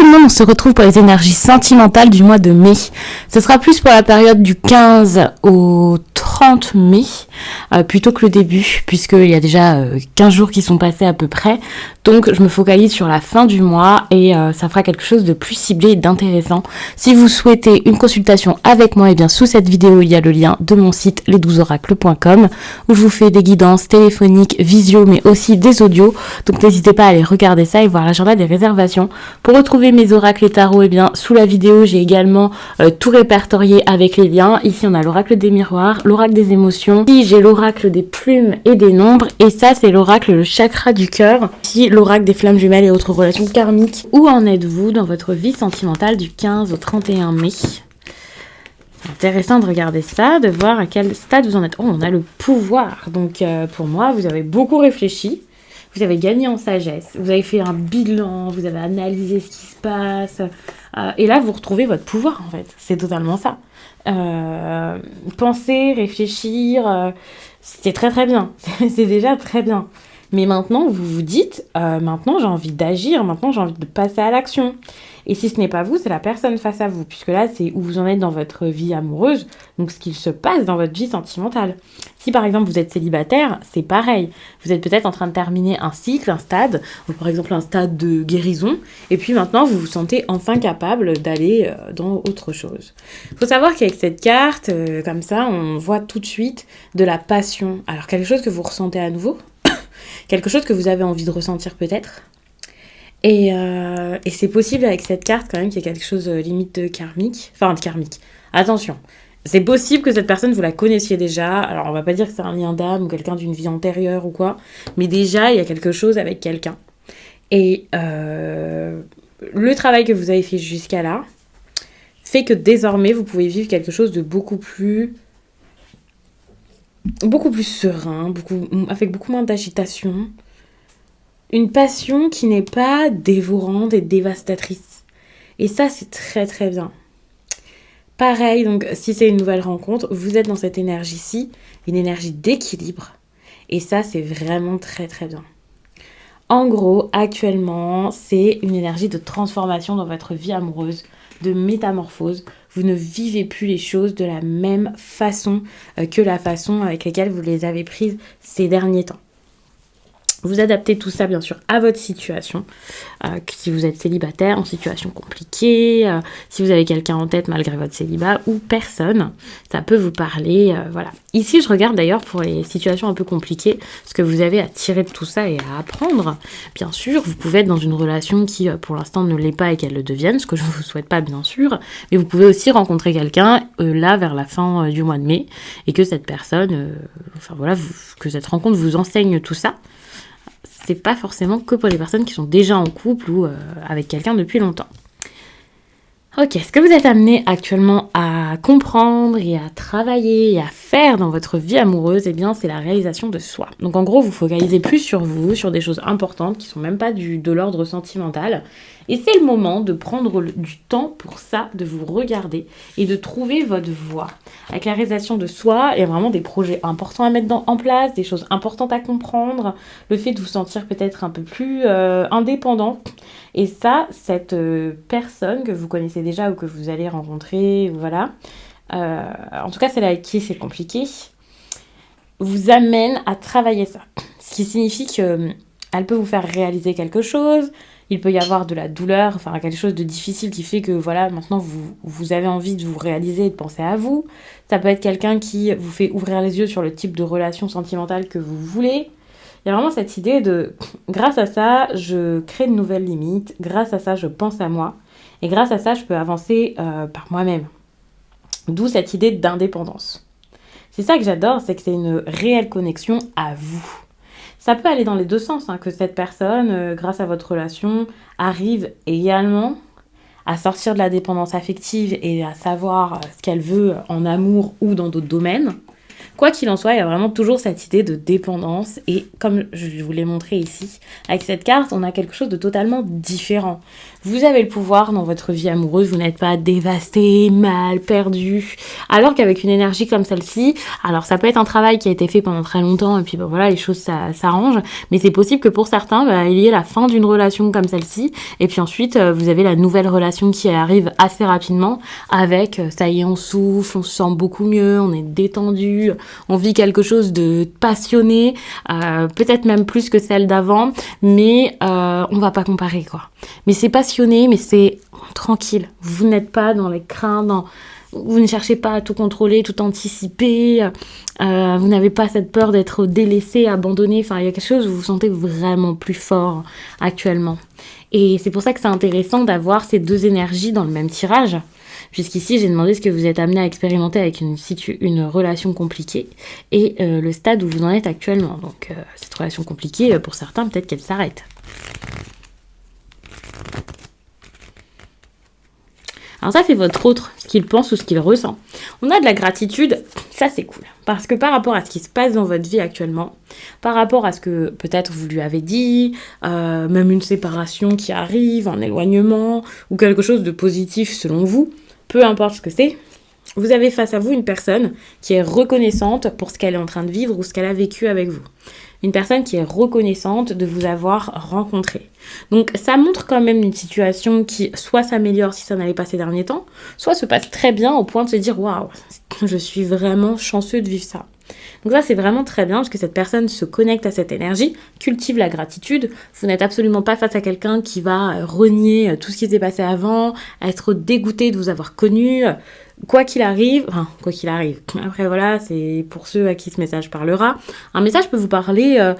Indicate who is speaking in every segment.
Speaker 1: tout le monde, on se retrouve pour les énergies sentimentales du mois de mai. Ce sera plus pour la période du 15 au 30 mai, plutôt que le début, puisqu'il y a déjà 15 jours qui sont passés à peu près. Donc je me focalise sur la fin du mois et ça fera quelque chose de plus ciblé et d'intéressant. Si vous souhaitez une consultation avec moi, et bien sous cette vidéo, il y a le lien de mon site les12oracles.com où je vous fais des guidances téléphoniques, visio, mais aussi des audios. Donc n'hésitez pas à aller regarder ça et voir l'agenda des réservations. Pour retrouver mes oracles et tarots, et bien sous la vidéo, j'ai également tout répertorié avec les liens. Ici, on a l'oracle des miroirs, l'oracle des émotions. Ici, j'ai l'oracle des plumes et des nombres. Et ça, c'est l'oracle, le chakra du cœur. Ici, l'oracle des flammes jumelles et autres relations karmiques. Où en êtes-vous dans votre vie sentimentale du 15 au 31 mai ? C'est intéressant de regarder ça, de voir à quel stade vous en êtes. Oh, on a le pouvoir. Donc, pour moi, vous avez beaucoup réfléchi. Vous avez gagné en sagesse. Vous avez fait un bilan. Vous avez analysé ce qui se passe. Et là, vous retrouvez votre pouvoir, en fait. C'est totalement ça. Penser, réfléchir, c'est très très bien. C'est déjà très bien. Mais maintenant, vous vous dites, maintenant j'ai envie d'agir, maintenant j'ai envie de passer à l'action. Et si ce n'est pas vous, c'est la personne face à vous, puisque là, c'est où vous en êtes dans votre vie amoureuse, donc ce qu'il se passe dans votre vie sentimentale. Si par exemple vous êtes célibataire, c'est pareil. Vous êtes peut-être en train de terminer un cycle, un stade, ou par exemple un stade de guérison, et puis maintenant vous vous sentez enfin capable d'aller dans autre chose. Il faut savoir qu'avec cette carte, comme ça, on voit tout de suite de la passion. Alors quelque chose que vous ressentez à nouveau, quelque chose que vous avez envie de ressentir peut-être. Et c'est possible avec cette carte quand même qu'il y ait quelque chose limite de karmique. Enfin, de karmique. Attention. C'est possible que cette personne, vous la connaissiez déjà. Alors, on va pas dire que c'est un lien d'âme ou quelqu'un d'une vie antérieure ou quoi. Mais déjà, il y a quelque chose avec quelqu'un. Et le travail que vous avez fait jusqu'à là fait que désormais, vous pouvez vivre quelque chose de beaucoup plus serein, avec beaucoup moins d'agitation. Une passion qui n'est pas dévorante et dévastatrice. Et ça, c'est très très bien. Pareil, donc si c'est une nouvelle rencontre, vous êtes dans cette énergie-ci, une énergie d'équilibre. Et ça, c'est vraiment très très bien. En gros, actuellement, c'est une énergie de transformation dans votre vie amoureuse, de métamorphose. Vous ne vivez plus les choses de la même façon que la façon avec laquelle vous les avez prises ces derniers temps. Vous adaptez tout ça, bien sûr, à votre situation. Si vous êtes célibataire, en situation compliquée, si vous avez quelqu'un en tête malgré votre célibat, ou personne, ça peut vous parler, voilà. Ici, je regarde d'ailleurs pour les situations un peu compliquées, ce que vous avez à tirer de tout ça et à apprendre. Bien sûr, vous pouvez être dans une relation qui, pour l'instant, ne l'est pas et qu'elle le devienne, ce que je ne vous souhaite pas, bien sûr. Mais vous pouvez aussi rencontrer quelqu'un, là, vers la fin du mois de mai, et que cette personne, que cette rencontre vous enseigne tout ça. C'est pas forcément que pour les personnes qui sont déjà en couple ou avec quelqu'un depuis longtemps. Ok, ce que vous êtes amené actuellement à comprendre et à travailler et à faire dans votre vie amoureuse, eh bien, c'est la réalisation de soi. Donc en gros, vous focalisez plus sur vous, sur des choses importantes qui sont même pas de l'ordre sentimental. Et c'est le moment de prendre du temps pour ça, de vous regarder et de trouver votre voie. Avec la réalisation de soi, il y a vraiment des projets importants à mettre en place, des choses importantes à comprendre, le fait de vous sentir peut-être un peu plus indépendant. Et ça, cette personne que vous connaissez déjà ou que vous allez rencontrer, voilà, en tout cas celle avec qui c'est compliqué, vous amène à travailler ça. Ce qui signifie qu'elle peut vous faire réaliser quelque chose. Il peut y avoir de la douleur, enfin quelque chose de difficile qui fait que voilà, maintenant vous avez envie de vous réaliser et de penser à vous. Ça peut être quelqu'un qui vous fait ouvrir les yeux sur le type de relation sentimentale que vous voulez. Il y a vraiment cette idée de, grâce à ça, je crée de nouvelles limites, grâce à ça, je pense à moi, et grâce à ça, je peux avancer par moi-même. D'où cette idée d'indépendance. C'est ça que j'adore, c'est que c'est une réelle connexion à vous. Ça peut aller dans les deux sens, que cette personne, grâce à votre relation, arrive également à sortir de la dépendance affective et à savoir ce qu'elle veut en amour ou dans d'autres domaines. Quoi qu'il en soit, il y a vraiment toujours cette idée de dépendance. Et comme je vous l'ai montré ici, avec cette carte, on a quelque chose de totalement différent. Vous avez le pouvoir dans votre vie amoureuse, vous n'êtes pas dévasté, mal, perdu. Alors qu'avec une énergie comme celle-ci, alors ça peut être un travail qui a été fait pendant très longtemps et puis ben voilà, les choses s'arrangent. Mais c'est possible que pour certains, il y ait la fin d'une relation comme celle-ci. Et puis ensuite, vous avez la nouvelle relation qui arrive assez rapidement avec, ça y est, on souffle, on se sent beaucoup mieux, on est détendu, on vit quelque chose de passionné, peut-être même plus que celle d'avant, mais on va pas comparer quoi. Mais c'est passionné, mais c'est tranquille. Vous n'êtes pas dans les craintes, vous ne cherchez pas à tout contrôler, tout anticiper. Vous n'avez pas cette peur d'être délaissé, abandonné. Enfin, il y a quelque chose où vous vous sentez vraiment plus fort actuellement. Et c'est pour ça que c'est intéressant d'avoir ces deux énergies dans le même tirage. Puisqu'ici, j'ai demandé ce que vous êtes amené à expérimenter avec une relation compliquée et le stade où vous en êtes actuellement. Donc, cette relation compliquée, pour certains, peut-être qu'elle s'arrête. Alors ça, c'est votre autre, ce qu'il pense ou ce qu'il ressent. On a de la gratitude, ça c'est cool. Parce que par rapport à ce qui se passe dans votre vie actuellement, par rapport à ce que peut-être vous lui avez dit, même une séparation qui arrive, un éloignement, ou quelque chose de positif selon vous, peu importe ce que c'est, vous avez face à vous une personne qui est reconnaissante pour ce qu'elle est en train de vivre ou ce qu'elle a vécu avec vous. Une personne qui est reconnaissante de vous avoir rencontré. Donc ça montre quand même une situation qui soit s'améliore si ça n'allait pas ces derniers temps, soit se passe très bien au point de se dire « Waouh, je suis vraiment chanceux de vivre ça ». Donc ça, c'est vraiment très bien parce que cette personne se connecte à cette énergie, cultive la gratitude. Vous n'êtes absolument pas face à quelqu'un qui va renier tout ce qui s'est passé avant, être dégoûté de vous avoir connu. Quoi qu'il arrive, après voilà, c'est pour ceux à qui ce message parlera. Un message peut vous parler,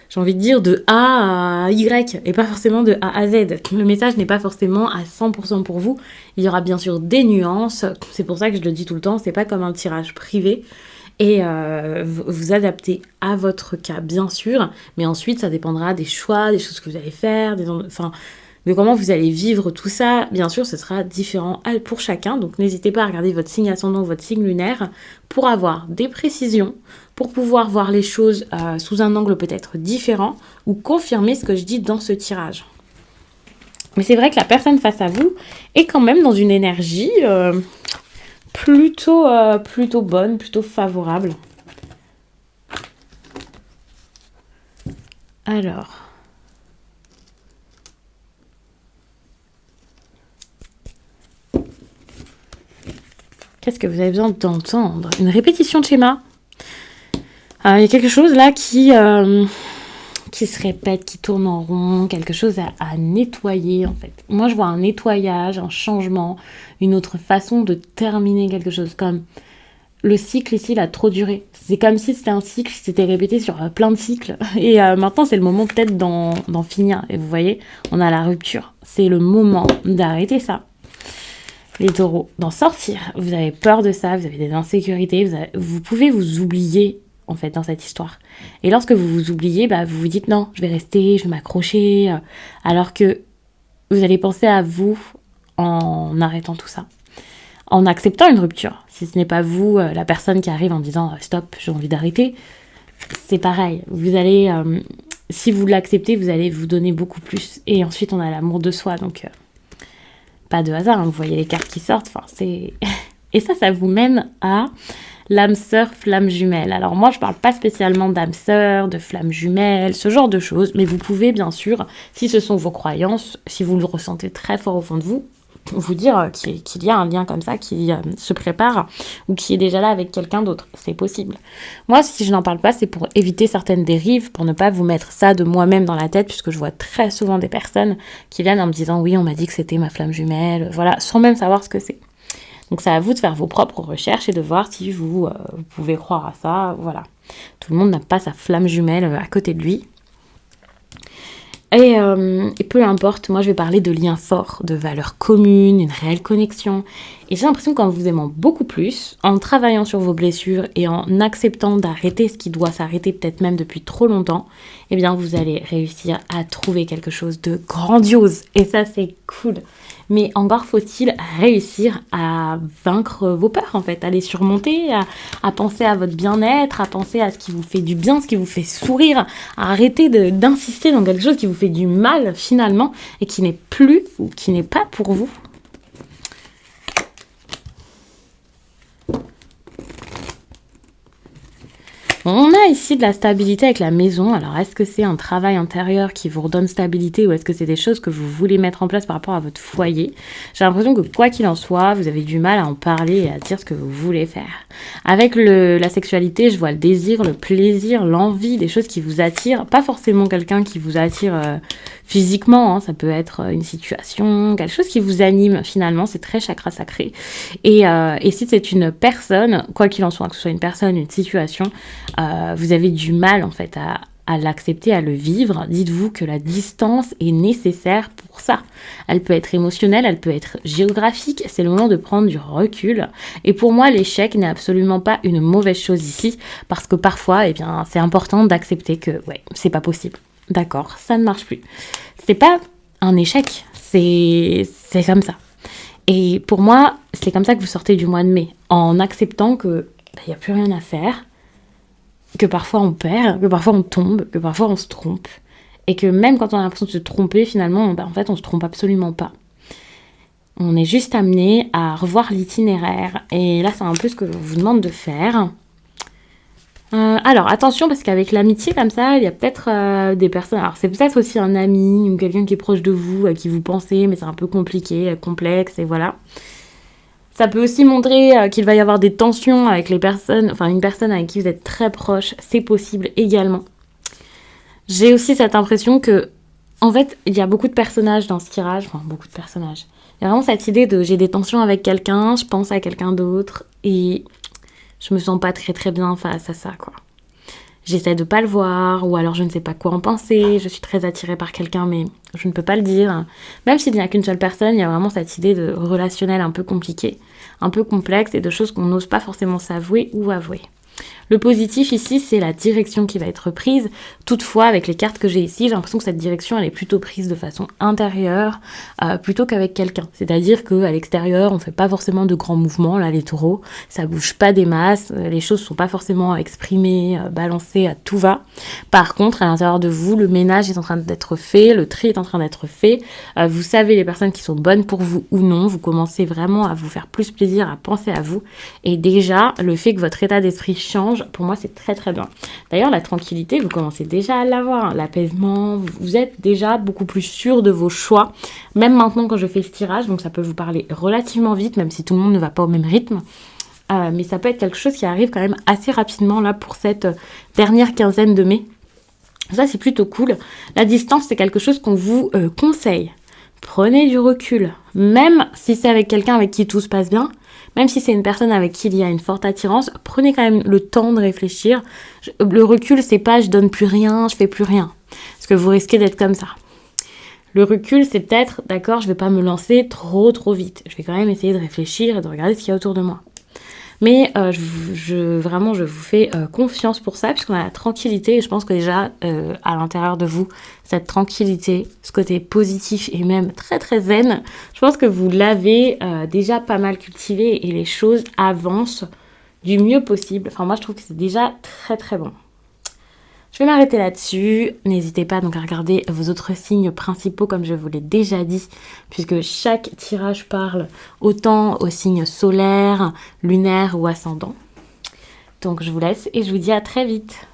Speaker 1: j'ai envie de dire, de A à Y et pas forcément de A à Z. Le message n'est pas forcément à 100% pour vous. Il y aura bien sûr des nuances. C'est pour ça que je le dis tout le temps, c'est pas comme un tirage privé. Et vous adaptez à votre cas, bien sûr. Mais ensuite, ça dépendra des choix, des choses que vous allez faire, de comment vous allez vivre tout ça. Bien sûr, ce sera différent pour chacun. Donc, n'hésitez pas à regarder votre signe ascendant, votre signe lunaire pour avoir des précisions, pour pouvoir voir les choses sous un angle peut-être différent ou confirmer ce que je dis dans ce tirage. Mais c'est vrai que la personne face à vous est quand même dans une énergie plutôt bonne, plutôt favorable. Alors... Qu'est-ce que vous avez besoin d'entendre? Une répétition de schéma. Il y a quelque chose là qui se répète, qui tourne en rond, quelque chose à nettoyer en fait. Moi je vois un nettoyage, un changement, une autre façon de terminer quelque chose. Comme le cycle ici, il a trop duré. C'est comme si c'était un cycle qui s'était répété sur plein de cycles. Et maintenant c'est le moment peut-être d'en finir. Et vous voyez, on a la rupture. C'est le moment d'arrêter ça. Les taureaux, d'en sortir. Vous avez peur de ça, vous avez des insécurités, vous pouvez vous oublier en fait dans cette histoire. Et lorsque vous vous oubliez, vous vous dites non, je vais rester, je vais m'accrocher, alors que vous allez penser à vous en arrêtant tout ça, en acceptant une rupture. Si ce n'est pas vous, la personne qui arrive en disant stop, j'ai envie d'arrêter, c'est pareil. Vous allez, si vous l'acceptez, vous allez vous donner beaucoup plus. Et ensuite, on a l'amour de soi, donc... pas de hasard, vous voyez les cartes qui sortent, c'est... Et ça vous mène à l'âme sœur, flamme jumelle. Alors moi, je parle pas spécialement d'âme sœur, de flamme jumelle, ce genre de choses, mais vous pouvez bien sûr, si ce sont vos croyances, si vous le ressentez très fort au fond de vous dire qu'il y a un lien comme ça qui se prépare ou qui est déjà là avec quelqu'un d'autre. C'est possible. Moi, si je n'en parle pas, c'est pour éviter certaines dérives, pour ne pas vous mettre ça de moi-même dans la tête, puisque je vois très souvent des personnes qui viennent en me disant « Oui, on m'a dit que c'était ma flamme jumelle. » Voilà, sans même savoir ce que c'est. Donc, c'est à vous de faire vos propres recherches et de voir si vous pouvez croire à ça. Voilà. Tout le monde n'a pas sa flamme jumelle à côté de lui. Et peu importe, moi je vais parler de liens forts, de valeurs communes, une réelle connexion. Et j'ai l'impression qu'en vous aimant beaucoup plus, en travaillant sur vos blessures et en acceptant d'arrêter ce qui doit s'arrêter peut-être même depuis trop longtemps, eh bien vous allez réussir à trouver quelque chose de grandiose. Et ça c'est cool. Mais encore faut-il réussir à vaincre vos peurs en fait, à les surmonter, à penser à votre bien-être, à penser à ce qui vous fait du bien, ce qui vous fait sourire, à arrêter d'insister dans quelque chose qui vous fait du mal finalement et qui n'est plus ou qui n'est pas pour vous. On a ici de la stabilité avec la maison. Alors, est-ce que c'est un travail intérieur qui vous redonne stabilité ou est-ce que c'est des choses que vous voulez mettre en place par rapport à votre foyer? J'ai l'impression que quoi qu'il en soit, vous avez du mal à en parler et à dire ce que vous voulez faire. Avec la sexualité, je vois le désir, le plaisir, l'envie, des choses qui vous attirent. Pas forcément quelqu'un qui vous attire physiquement, hein. Ça peut être une situation, quelque chose qui vous anime finalement. C'est très chakra sacré. Et si c'est une personne, quoi qu'il en soit, que ce soit une personne, une situation, vous avez du mal en fait à l'accepter, à le vivre. Dites-vous que la distance est nécessaire pour ça. Elle peut être émotionnelle, elle peut être géographique. C'est le moment de prendre du recul. Et pour moi, l'échec n'est absolument pas une mauvaise chose ici, parce que parfois, eh bien, c'est important d'accepter que ouais, c'est pas possible. D'accord, ça ne marche plus. C'est pas un échec, c'est comme ça. Et pour moi, c'est comme ça que vous sortez du mois de mai, en acceptant que y a plus rien à faire, que parfois on perd, que parfois on tombe, que parfois on se trompe. Et que même quand on a l'impression de se tromper, finalement, en fait, on se trompe absolument pas. On est juste amené à revoir l'itinéraire. Et là, c'est un peu ce que je vous demande de faire. Alors, attention, parce qu'avec l'amitié, comme ça, il y a peut-être des personnes... Alors, c'est peut-être aussi un ami ou quelqu'un qui est proche de vous, à qui vous pensez, mais c'est un peu compliqué, complexe, et voilà. Ça peut aussi montrer qu'il va y avoir des tensions avec les personnes, enfin une personne avec qui vous êtes très proche, c'est possible également. J'ai aussi cette impression que, en fait, il y a beaucoup de personnages dans ce tirage, enfin beaucoup de personnages. Il y a vraiment cette idée de j'ai des tensions avec quelqu'un, je pense à quelqu'un d'autre et je me sens pas très très bien face à ça, quoi. J'essaie de pas le voir, ou alors je ne sais pas quoi en penser, je suis très attirée par quelqu'un mais je ne peux pas le dire. Même s'il n'y a qu'une seule personne, il y a vraiment cette idée de relationnel un peu compliqué, un peu complexe et de choses qu'on n'ose pas forcément s'avouer ou avouer. Le positif ici, c'est la direction qui va être prise. Toutefois, avec les cartes que j'ai ici, j'ai l'impression que cette direction, elle est plutôt prise de façon intérieure, plutôt qu'avec quelqu'un. C'est-à-dire qu'à l'extérieur, on fait pas forcément de grands mouvements, là, les taureaux. Ça bouge pas des masses, les choses sont pas forcément exprimées, balancées à tout va. Par contre, à l'intérieur de vous, le ménage est en train d'être fait, le tri est en train d'être fait. Vous savez les personnes qui sont bonnes pour vous ou non. Vous commencez vraiment à vous faire plus plaisir, à penser à vous. Et déjà, le fait que votre état d'esprit change, pour moi, c'est très très bien. D'ailleurs, la tranquillité, vous commencez déjà à l'avoir. L'apaisement, vous êtes déjà beaucoup plus sûr de vos choix. Même maintenant, quand je fais ce tirage, donc ça peut vous parler relativement vite, même si tout le monde ne va pas au même rythme. Mais ça peut être quelque chose qui arrive quand même assez rapidement là pour cette dernière quinzaine de mai. Ça, c'est plutôt cool. La distance, c'est quelque chose qu'on vous conseille. Prenez du recul. Même si c'est avec quelqu'un avec qui tout se passe bien, même si c'est une personne avec qui il y a une forte attirance, prenez quand même le temps de réfléchir. Le recul, c'est pas je donne plus rien, je fais plus rien. Parce que vous risquez d'être comme ça. Le recul, c'est peut-être, d'accord, je vais pas me lancer trop vite. Je vais quand même essayer de réfléchir et de regarder ce qu'il y a autour de moi. Mais vraiment, je vous fais confiance pour ça, puisqu'on a la tranquillité. Et je pense que déjà, à l'intérieur de vous, cette tranquillité, ce côté positif et même très très zen, je pense que vous l'avez déjà pas mal cultivé et les choses avancent du mieux possible. Enfin, moi, je trouve que c'est déjà très très bon. Je vais m'arrêter là-dessus. N'hésitez pas donc à regarder vos autres signes principaux comme je vous l'ai déjà dit, puisque chaque tirage parle autant aux signes solaires, lunaires ou ascendants. Donc je vous laisse et je vous dis à très vite.